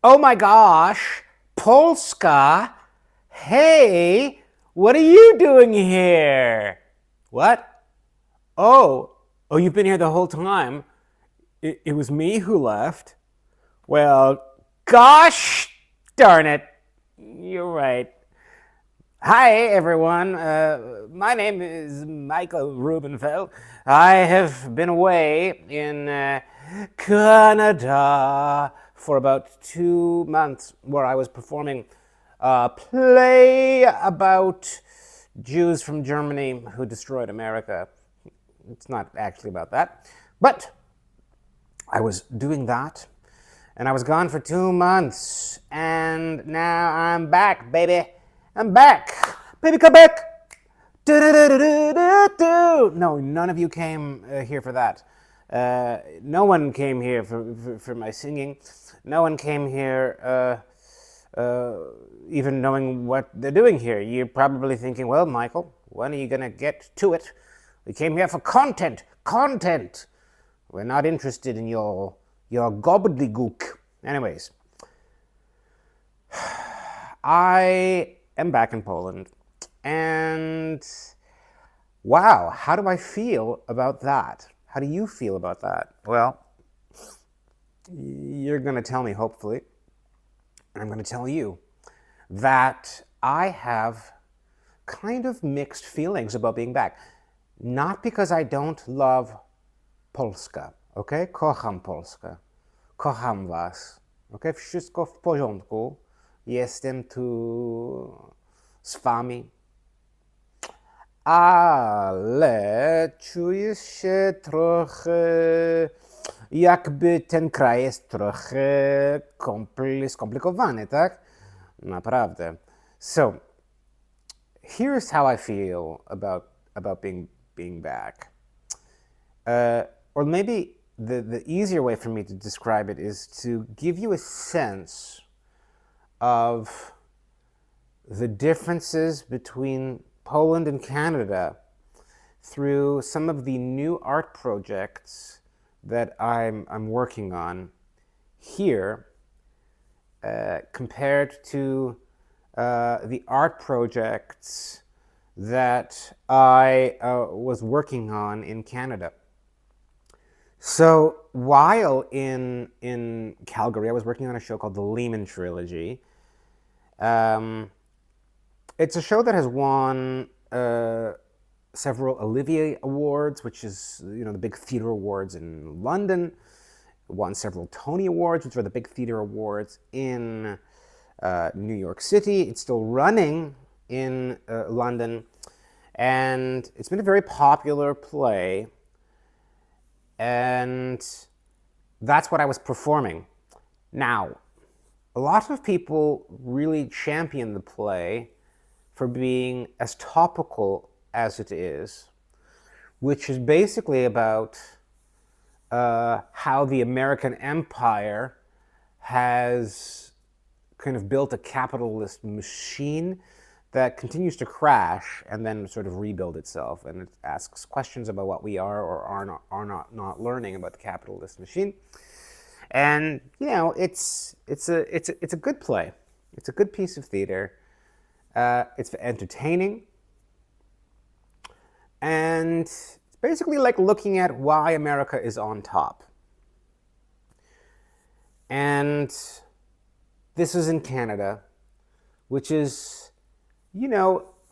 Oh my gosh, Polska. Hey, what are you doing here? What? Oh, you've been here the whole time. It was me who left. Well, gosh darn it. You're right. Hi, everyone. My name is Michael Rubenfeld. I have been away in Canada for about 2 months where I was performing a play about Jews from Germany who destroyed America. It's not actually about that. But I was doing that, and I was gone for 2 months, and now I'm back, baby. I'm back, baby, come back. Do-do-do-do-do-do. No, none of you came here for that. No one came here for my singing. No one came here even knowing what they're doing here. You're probably thinking, well, Michael, when are you going to get to it? We came here for content. Content. We're not interested in your gobbledygook. Anyways, I am back in Poland, and wow, how do I feel about that? How do you feel about that? Well, you're going to tell me, hopefully, and I'm going to tell you that I have kind of mixed feelings about being back. Not because I don't love Polska, okay? Kocham Polskę. Kocham was. Okay? Wszystko w porządku. Jestem tu z wami. Ale czuję się trochę, jakby ten kraj jest trochę skomplikowany, tak? Naprawdę. So, here's how I feel about being back. Or maybe the easier way for me to describe it is to give you a sense of the differences between Poland and Canada through some of the new art projects that I'm working on here compared to the art projects that I was working on in Canada. So while in Calgary, I was working on a show called The Lehman Trilogy. It's a show that has won several Olivier Awards, which is the big theater awards in London. It won several Tony Awards, which are the big theater awards in New York City. It's still running in London, and it's been a very popular play. And that's what I was performing. Now, a lot of people really champion the play for being as topical as it is, which is basically about how the American empire has kind of built a capitalist machine that continues to crash and then sort of rebuild itself, and it asks questions about what we are or are not learning about the capitalist machine. And it's a good play. It's a good piece of theater. It's entertaining, and it's basically like looking at why America is on top. And this is in Canada, which is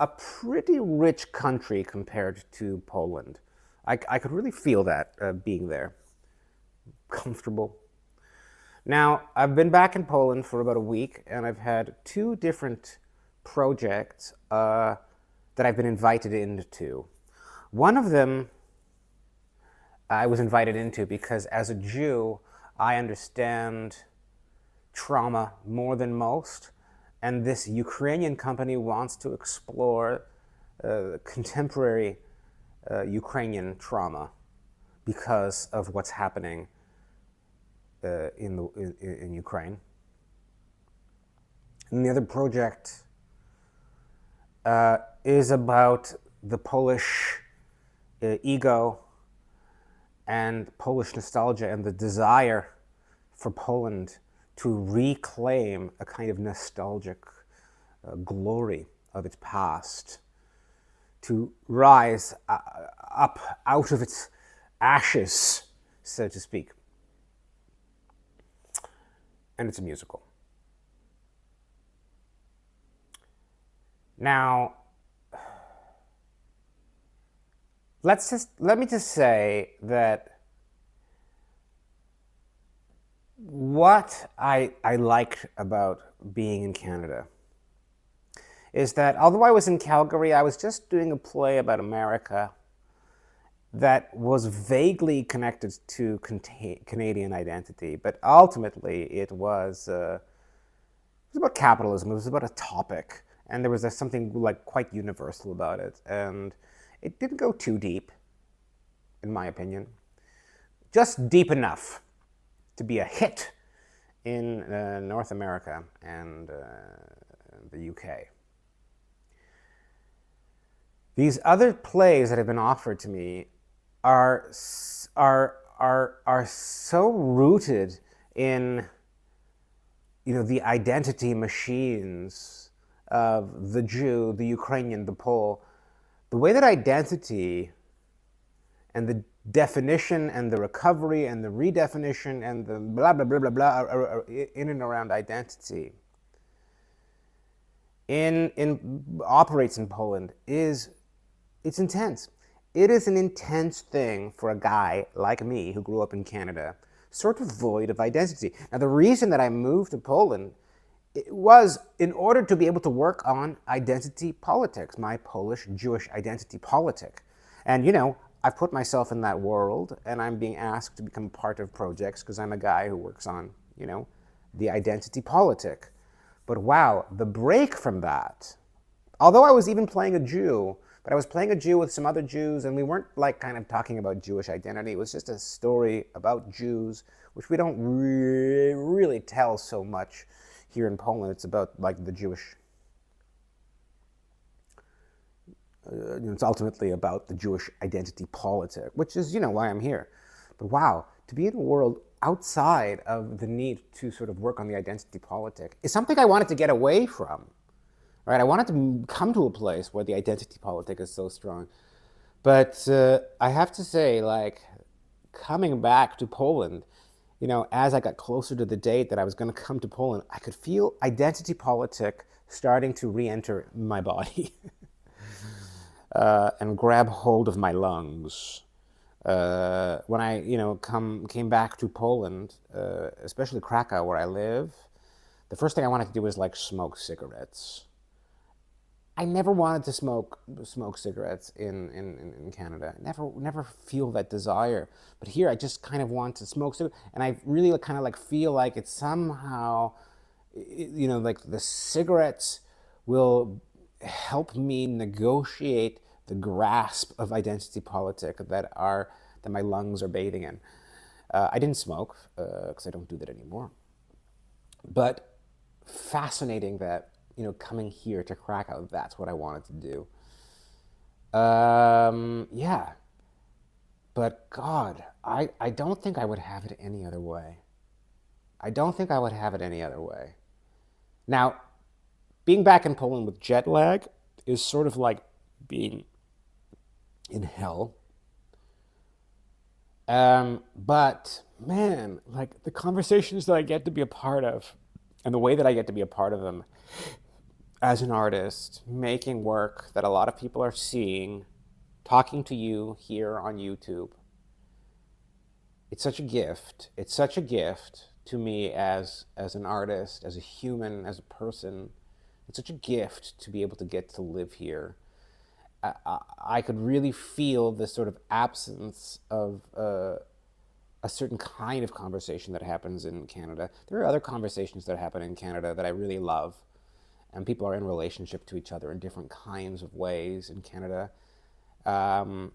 a pretty rich country compared to Poland. I could really feel that being there. Comfortable. Now, I've been back in Poland for about a week, and I've had two different projects that I've been invited into. One of them I was invited into because as a Jew, I understand trauma more than most. And this Ukrainian company wants to explore contemporary Ukrainian trauma because of what's happening in Ukraine. And the other project is about the Polish ego and Polish nostalgia and the desire for Poland to reclaim a kind of nostalgic glory of its past, to rise up out of its ashes, so to speak. And it's a musical. Now, let me just say that what I liked about being in Canada is that although I was in Calgary, I was just doing a play about America that was vaguely connected to Canadian identity, but ultimately it was about capitalism. It was about a topic, and there was something like quite universal about it, and it didn't go too deep, in my opinion, just deep enough to be a hit in North America and the UK. These other plays that have been offered to me are so rooted in, you know, the identity machines of the Jew, the Ukrainian, the Pole. The way that identity and the definition and the recovery and the redefinition and the blah blah blah blah blah are in and around identity in operates in Poland it's intense. It is an intense thing for a guy like me who grew up in Canada, sort of void of identity. Now, the reason that I moved to Poland was in order to be able to work on identity politics, my Polish Jewish identity politic. And, you know, I've put myself in that world, and I'm being asked to become part of projects because I'm a guy who works on, you know, the identity politic. But wow, the break from that, although I was even playing a Jew, but I was playing a Jew with some other Jews, and we weren't like kind of talking about Jewish identity. It was just a story about Jews, which we don't really tell so much here in Poland. It's about like the Jewish, it's ultimately about the Jewish identity politic, which is, you know, why I'm here. But wow, to be in a world outside of the need to sort of work on the identity politic is something I wanted to get away from. Right, I wanted to come to a place where the identity politic is so strong. But I have to say, like, coming back to Poland, you know, as I got closer to the date that I was going to come to Poland, I could feel identity politic starting to re-enter my body and grab hold of my lungs. When I, you know, came back to Poland, especially Krakow, where I live, the first thing I wanted to do was, like, smoke cigarettes. I never wanted to smoke cigarettes in Canada. Never feel that desire. But here, I just kind of want to smoke cigarettes, and I really kind of like feel like it's somehow, you know, like the cigarettes will help me negotiate the grasp of identity politic that my lungs are bathing in. I didn't smoke because I don't do that anymore. But fascinating that, you know, coming here to Krakow, that's what I wanted to do. Yeah. But God, I don't think I would have it any other way. I don't think I would have it any other way. Now, being back in Poland with jet lag is sort of like being in hell. But man, like the conversations that I get to be a part of and the way that I get to be a part of them as an artist, making work that a lot of people are seeing, talking to you here on YouTube. It's such a gift. It's such a gift to me as an artist, as a human, as a person. It's such a gift to be able to get to live here. I could really feel this sort of absence of a certain kind of conversation that happens in Canada. There are other conversations that happen in Canada that I really love. And people are in relationship to each other in different kinds of ways in Canada. I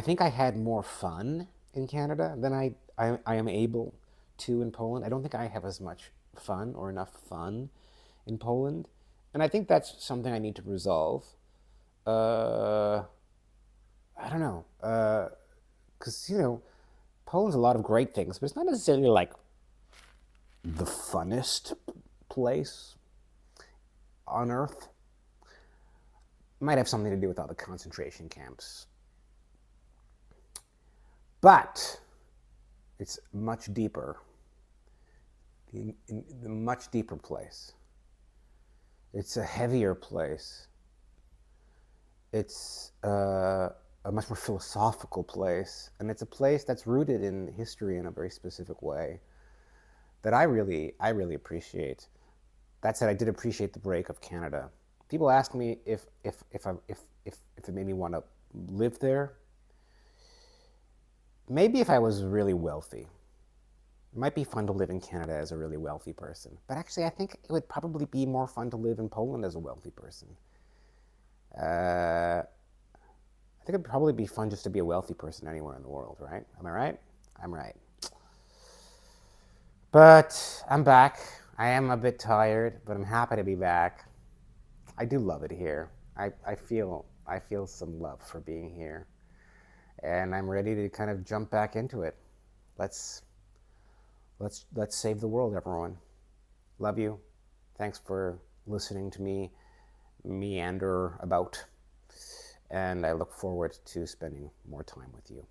think I had more fun in Canada than I am able to in Poland. I don't think I have as much fun or enough fun in Poland. And I think that's something I need to resolve. I don't know. Because, you know, Poland's a lot of great things, but it's not necessarily like the funnest place on Earth. It might have something to do with all the concentration camps. But it's much deeper, a much deeper place. It's a heavier place. It's a much more philosophical place, and it's a place that's rooted in history in a very specific way that I really appreciate. That said, I did appreciate the break of Canada. People ask me if it made me want to live there. Maybe if I was really wealthy. It might be fun to live in Canada as a really wealthy person. But actually, I think it would probably be more fun to live in Poland as a wealthy person. I think it'd probably be fun just to be a wealthy person anywhere in the world, right? Am I right? I'm right. But I'm back. I am a bit tired, but I'm happy to be back. I do love it here. I feel some love for being here. And I'm ready to kind of jump back into it. Let's save the world, everyone. Love you. Thanks for listening to me meander about. And I look forward to spending more time with you.